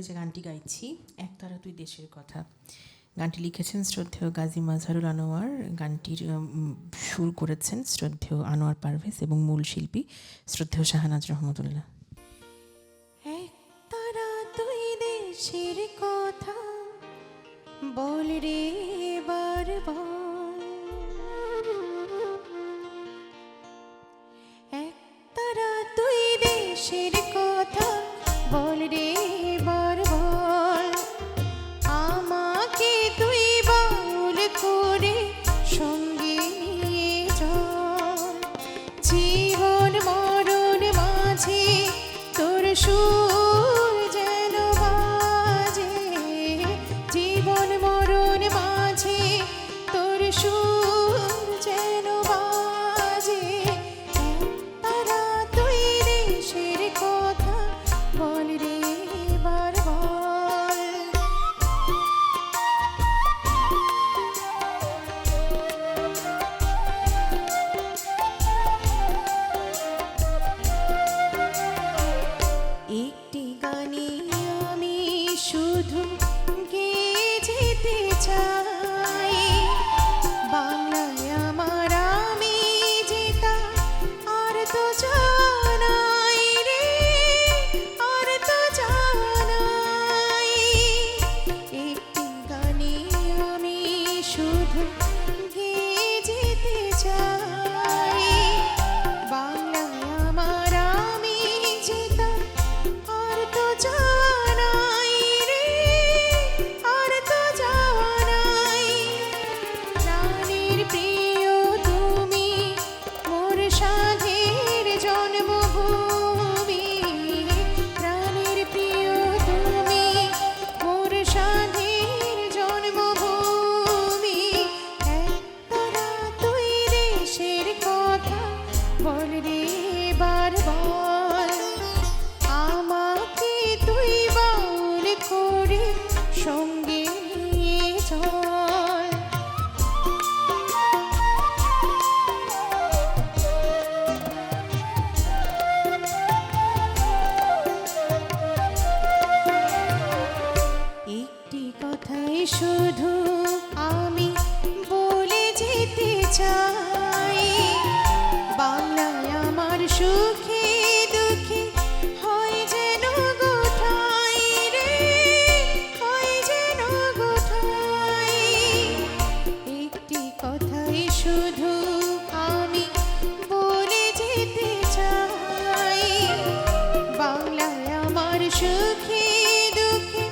এবারে যে গানটি গাইছি একতারা তুই দেশের কথা, গানটি লিখেছেন শ্রদ্ধেয় গাজী মাজহারুল আনোয়ার, গানটির সুর করেছেন শ্রদ্ধেয় আনোয়ার পারভেজ এবং মূল শিল্পী শ্রদ্ধেয় শাহনাজ রহমতুল্লাহ। একতারা তুই দেশের কথা বল রে বার বল, একতারা তুই দেশের কথা বল রে বার বল, আমাকে তুই বাউল করে সঙ্গে নিয়ে চল, জীবন মরণ মাঝে তোর সুর যেন বাজে, জীবন মরণ মাঝে তোর সুর যেন বাজে, একতারা তুই দেশের কথা বল রে বার বল। একটি গানে আমি শুধু গেয়ে যেতে চাই, বাংলায় আমার আমি যেতা আর তো জানাই রে, আর তো জানাই। একটি গানে আমি শুধু গেয়ে যেতে চাই, বাংলায় আমার আমি যেতা আর তো জানাই রে, আর তো জানাই। প্রাণের প্রিয় তুমি মোর সাধের জন্মভূমি, প্রাণের প্রিয় তুমি মোর সাধের জন্মভূমি, একতারা তুই দেশের কথা বল রে বার বল, আমাকে তুই বাউল করে সঙ্গে নিয়ে চল। একটি কথাই শুধু আমি বলে যেতে চাই, বাংলায় আমার সুখে দুঃখে হয় যেন গোঠাই রে, হয় যেন গোঠাই। একটি কথাই শুধু আমি বলে যেতে চাই, বাংলায় আমার সুখে দুঃখে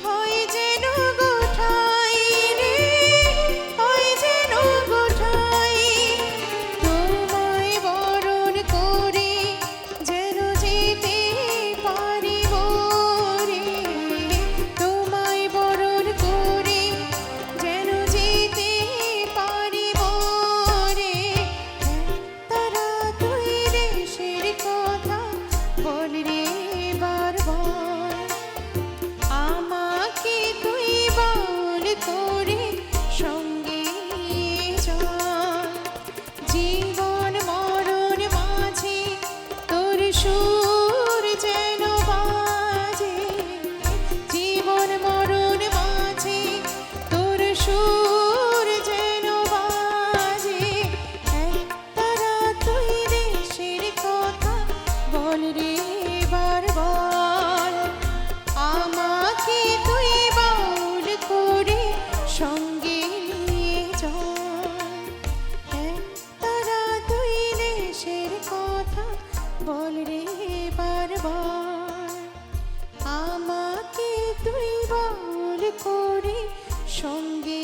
হয় যেন গোঠাই রে, হয় যেন গোঠাই। তোমায় বরণ করে যেন যেতে পারিব রে, তোমায় বরণ করে যেন যেতে পারিব রে, একতারা তুই দেশের কথা বল রে বার বল, আমাকে তুই বাউল করে সঙ্গে নিয়ে চল, জীবন মরণ মাঝে তোর সুর যেন বাজে, জীবন মরণ মাঝে তোর সুর যেন বাজে, একতারা তুই দেশের কথা বল রে বার বল, আমাকে তুই বাউল করে সঙ্গে নিয়ে চল, একতারা তুই দেশের কথা বল রে বার বল, আমাকে তুই বাউল করে সঙ্গে